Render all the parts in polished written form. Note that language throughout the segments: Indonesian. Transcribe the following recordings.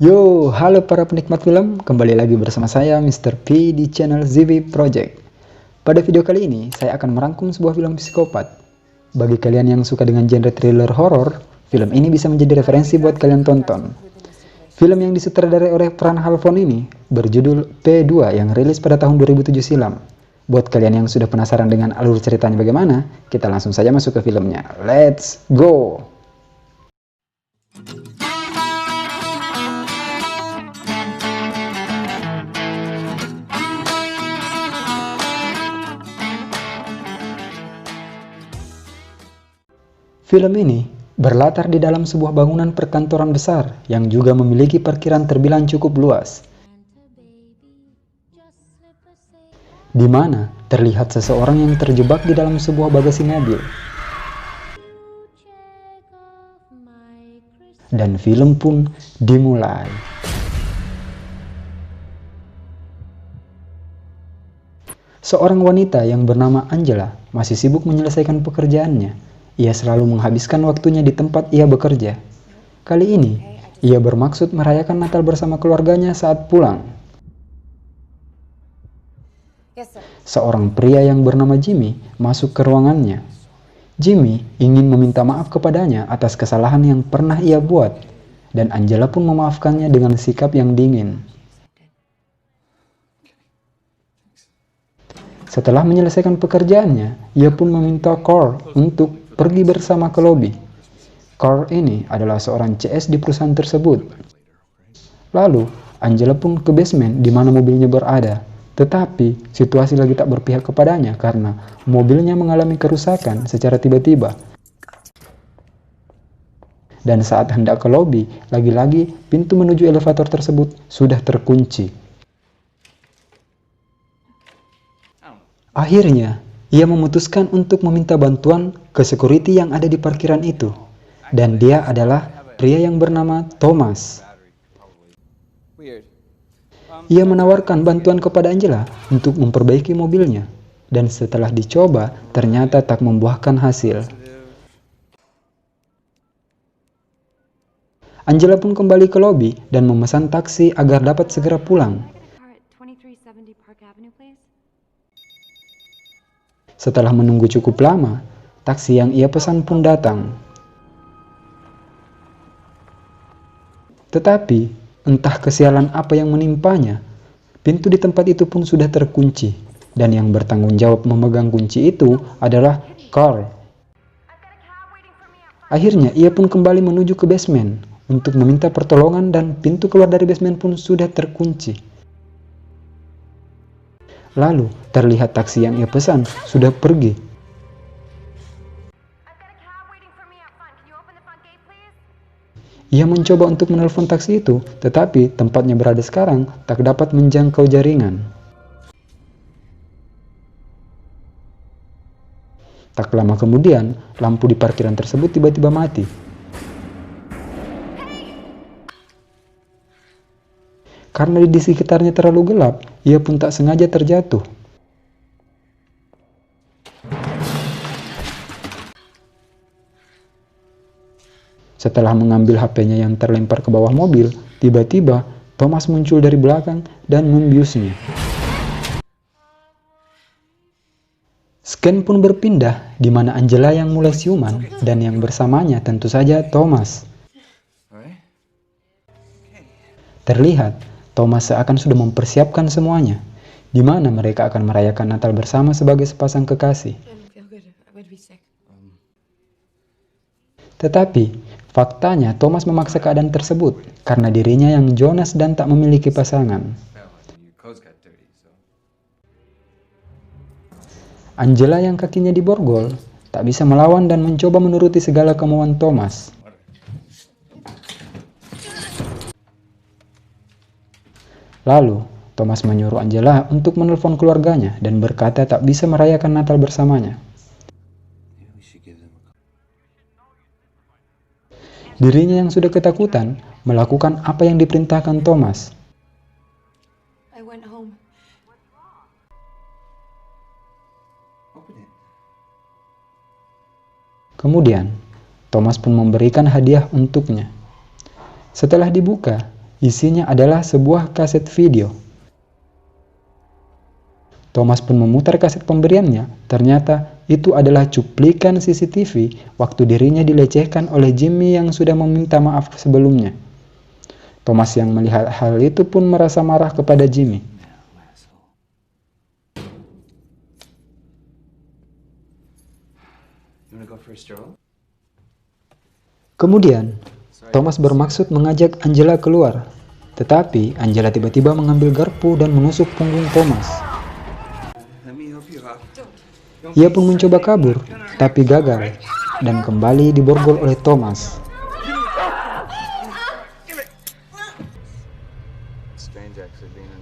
Yo, halo para penikmat film, kembali lagi bersama saya Mr. P di channel ZV Project. Pada video kali ini, saya akan merangkum sebuah film psikopat. Bagi kalian yang suka dengan genre thriller horor, film ini bisa menjadi referensi buat kalian tonton. Film yang disutradarai oleh Pran Halfon ini berjudul P2 yang rilis pada tahun 2007 silam. Buat kalian yang sudah penasaran dengan alur ceritanya bagaimana, kita langsung saja masuk ke filmnya. Let's go! Film ini berlatar di dalam sebuah bangunan perkantoran besar yang juga memiliki parkiran terbilang cukup luas, di mana terlihat seseorang yang terjebak di dalam sebuah bagasi mobil. Dan film pun dimulai. Seorang wanita yang bernama Angela masih sibuk menyelesaikan pekerjaannya. Ia selalu menghabiskan waktunya di tempat ia bekerja. Kali ini, ia bermaksud merayakan Natal bersama keluarganya saat pulang. Seorang pria yang bernama Jimmy masuk ke ruangannya. Jimmy ingin meminta maaf kepadanya atas kesalahan yang pernah ia buat, dan Angela pun memaafkannya dengan sikap yang dingin. Setelah menyelesaikan pekerjaannya, ia pun meminta Carl untuk pergi bersama ke lobi. Carl ini adalah seorang CS di perusahaan tersebut. Lalu, Angela pun ke basement di mana mobilnya berada. Tetapi, situasi lagi tak berpihak kepadanya karena mobilnya mengalami kerusakan secara tiba-tiba. Dan saat hendak ke lobi, lagi-lagi pintu menuju elevator tersebut sudah terkunci. Akhirnya, ia memutuskan untuk meminta bantuan ke security yang ada di parkiran itu. Dan dia adalah pria yang bernama Thomas. Ia menawarkan bantuan kepada Angela untuk memperbaiki mobilnya. Dan setelah dicoba, ternyata tak membuahkan hasil. Angela pun kembali ke lobi dan memesan taksi agar dapat segera pulang. Setelah menunggu cukup lama, taksi yang ia pesan pun datang. Tetapi, entah kesialan apa yang menimpanya, pintu di tempat itu pun sudah terkunci, dan yang bertanggung jawab memegang kunci itu adalah Carl. Akhirnya, ia pun kembali menuju ke basement untuk meminta pertolongan dan pintu keluar dari basement pun sudah terkunci. Lalu, terlihat taksi yang ia pesan sudah pergi. Ia mencoba untuk menelpon taksi itu, tetapi tempatnya berada sekarang tak dapat menjangkau jaringan. Tak lama kemudian, lampu di parkiran tersebut tiba-tiba mati. Karena di sekitarnya terlalu gelap, ia pun tak sengaja terjatuh. Setelah mengambil HP-nya yang terlempar ke bawah mobil, tiba-tiba Thomas muncul dari belakang dan membiusnya. Scan pun berpindah, di mana Angela yang mulai siuman, dan yang bersamanya tentu saja Thomas. Terlihat, Thomas seakan sudah mempersiapkan semuanya, di mana mereka akan merayakan Natal bersama sebagai sepasang kekasih. Tetapi, faktanya Thomas memaksa keadaan tersebut karena dirinya yang Jonas dan tak memiliki pasangan. Angela yang kakinya diborgol, tak bisa melawan dan mencoba menuruti segala kemauan Thomas. Lalu, Thomas menyuruh Angela untuk menelpon keluarganya dan berkata tak bisa merayakan Natal bersamanya. Dirinya yang sudah ketakutan melakukan apa yang diperintahkan Thomas. Kemudian, Thomas pun memberikan hadiah untuknya. Setelah dibuka, Isinya adalah sebuah kaset video. Thomas pun memutar kaset pemberiannya. Ternyata itu adalah cuplikan CCTV waktu dirinya dilecehkan oleh Jimmy yang sudah meminta maaf sebelumnya. Thomas yang melihat hal itu pun merasa marah kepada Jimmy. Kemudian, Thomas bermaksud mengajak Angela keluar. Tetapi Angela tiba-tiba mengambil garpu dan menusuk punggung Thomas. Ia pun mencoba kabur, tapi gagal, dan kembali diborgol oleh Thomas.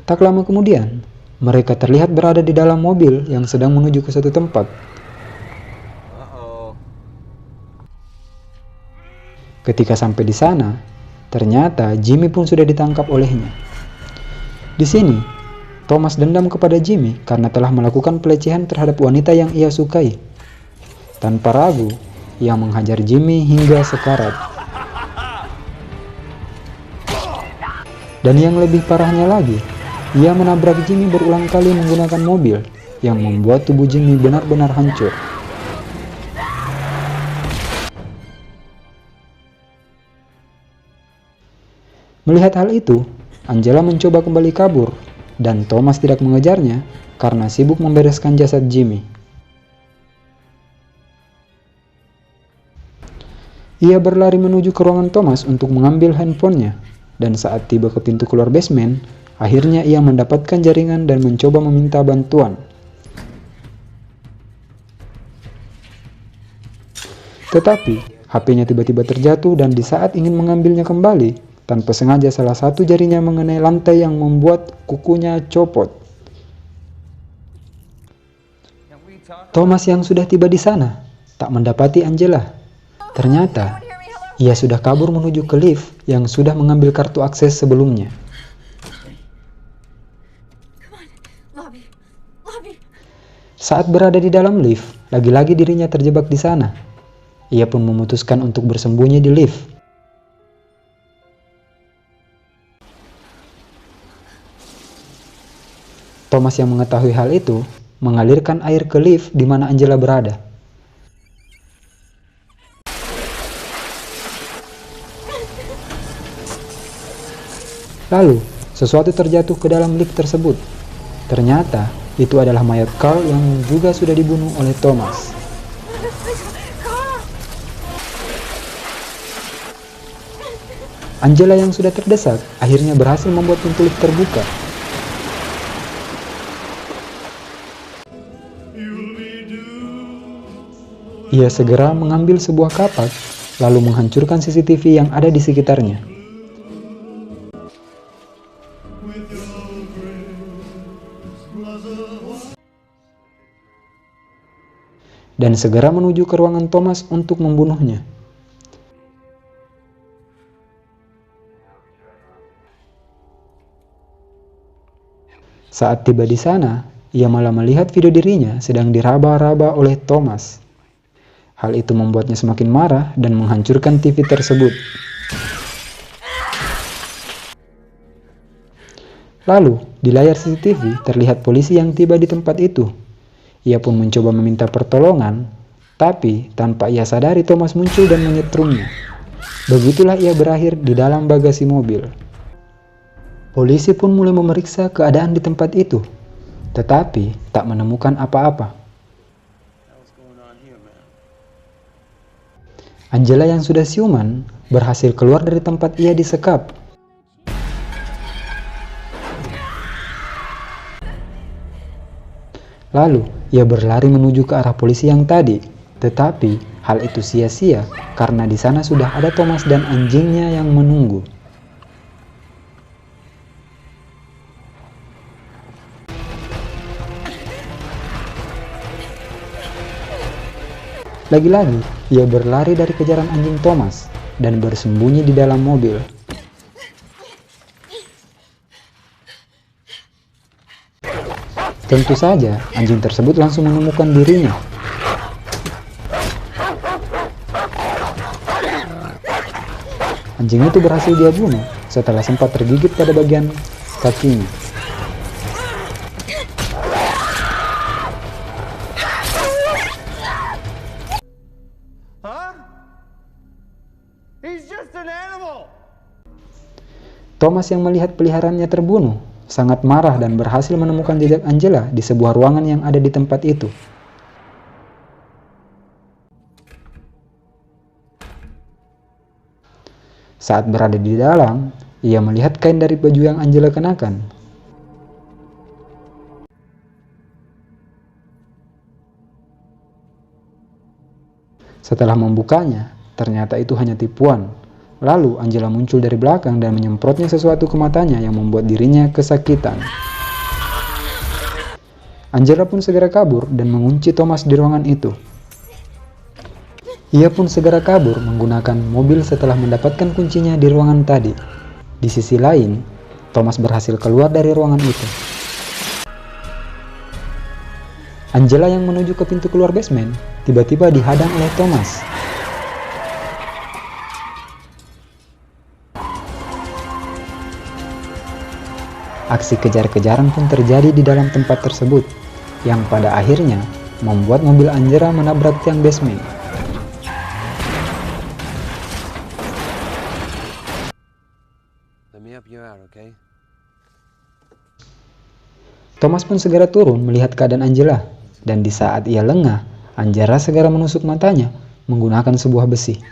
Tak lama kemudian, mereka terlihat berada di dalam mobil yang sedang menuju ke suatu tempat. Ketika sampai di sana, ternyata Jimmy pun sudah ditangkap olehnya. Di sini, Thomas dendam kepada Jimmy karena telah melakukan pelecehan terhadap wanita yang ia sukai. Tanpa ragu, ia menghajar Jimmy hingga sekarat. Dan yang lebih parahnya lagi, ia menabrak Jimmy berulang kali menggunakan mobil yang membuat tubuh Jimmy benar-benar hancur. Melihat hal itu, Angela mencoba kembali kabur, dan Thomas tidak mengejarnya karena sibuk membereskan jasad Jimmy. Ia berlari menuju ke ruangan Thomas untuk mengambil handphonenya, dan saat tiba ke pintu keluar basement, akhirnya ia mendapatkan jaringan dan mencoba meminta bantuan. Tetapi, HP-nya tiba-tiba terjatuh dan di saat ingin mengambilnya kembali, tanpa sengaja salah satu jarinya mengenai lantai yang membuat kukunya copot. Thomas yang sudah tiba di sana tak mendapati Angela. Ternyata ia sudah kabur menuju ke lift yang sudah mengambil kartu akses sebelumnya. Saat berada di dalam lift, lagi-lagi dirinya terjebak di sana. Ia pun memutuskan untuk bersembunyi di lift. Thomas yang mengetahui hal itu, mengalirkan air ke lift di mana Angela berada. Lalu, sesuatu terjatuh ke dalam lift tersebut. Ternyata, itu adalah mayat Carl yang juga sudah dibunuh oleh Thomas. Angela yang sudah terdesak, akhirnya berhasil membuat pintu lift terbuka. Ia segera mengambil sebuah kapak, lalu menghancurkan CCTV yang ada di sekitarnya. Dan segera menuju ke ruangan Thomas untuk membunuhnya. Saat tiba di sana, ia malah melihat video dirinya sedang diraba-raba oleh Thomas. Hal itu membuatnya semakin marah dan menghancurkan TV tersebut. Lalu, di layar CCTV terlihat polisi yang tiba di tempat itu. Ia pun mencoba meminta pertolongan, tapi tanpa ia sadari Thomas muncul dan menyetrumnya. Begitulah ia berakhir di dalam bagasi mobil. Polisi pun mulai memeriksa keadaan di tempat itu, tetapi tak menemukan apa-apa. Angela yang sudah siuman berhasil keluar dari tempat ia disekap. Lalu, ia berlari menuju ke arah polisi yang tadi. Tetapi, hal itu sia-sia karena di sana sudah ada Thomas dan anjingnya yang menunggu. Lagi-lagi, ia berlari dari kejaran anjing Thomas dan bersembunyi di dalam mobil. Tentu saja, anjing tersebut langsung menemukan dirinya. Anjing itu berhasil dia bunuh, setelah sempat tergigit pada bagian kakinya. Thomas yang melihat peliharaannya terbunuh sangat marah dan berhasil menemukan jejak Angela di sebuah ruangan yang ada di tempat itu. Saat berada di dalam, ia melihat kain dari baju yang Angela kenakan. Setelah membukanya, ternyata itu hanya tipuan. Lalu Angela muncul dari belakang dan menyemprotnya sesuatu ke matanya yang membuat dirinya kesakitan. Angela pun segera kabur dan mengunci Thomas di ruangan itu. Ia pun segera kabur menggunakan mobil setelah mendapatkan kuncinya di ruangan tadi. Di sisi lain, Thomas berhasil keluar dari ruangan itu. Angela yang menuju ke pintu keluar basement tiba-tiba dihadang oleh Thomas. Aksi kejar-kejaran pun terjadi di dalam tempat tersebut, yang pada akhirnya membuat mobil Angela menabrak tiang basement. Thomas pun segera turun melihat keadaan Angela, dan di saat ia lengah, Angela segera menusuk matanya menggunakan sebuah besi.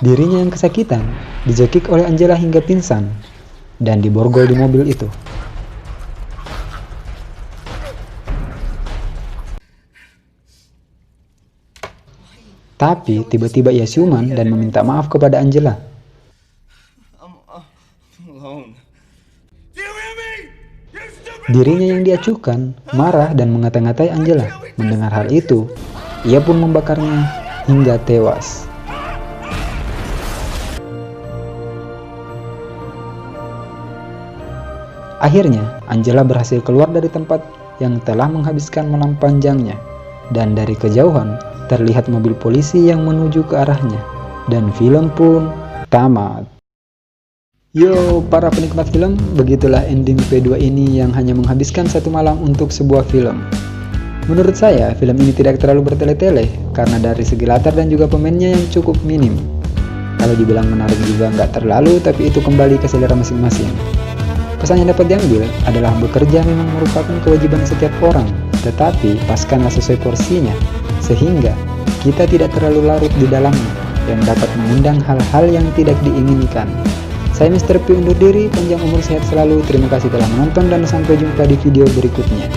Dirinya yang kesakitan dijekik oleh Angela hingga pingsan dan diborgol di mobil itu. Tapi tiba-tiba ia siuman dan meminta maaf kepada Angela. Dirinya yang diacuhkan marah dan mengata-ngatai Angela. Mendengar hal itu, ia pun membakarnya hingga tewas. Akhirnya, Angela berhasil keluar dari tempat yang telah menghabiskan malam panjangnya, dan dari kejauhan terlihat mobil polisi yang menuju ke arahnya, dan film pun tamat. Yo, para penikmat film, begitulah ending V2 ini yang hanya menghabiskan satu malam untuk sebuah film. Menurut saya, film ini tidak terlalu bertele-tele, karena dari segi latar dan juga pemainnya yang cukup minim. Kalau dibilang menarik juga nggak terlalu, tapi itu kembali ke selera masing-masing. Pesan yang dapat diambil adalah bekerja memang merupakan kewajiban setiap orang, tetapi paskanlah sesuai porsinya, sehingga kita tidak terlalu larut di dalamnya dan dapat mengundang hal-hal yang tidak diinginkan. Saya Mr. P undur diri, panjang umur sehat selalu, terima kasih telah menonton dan sampai jumpa di video berikutnya.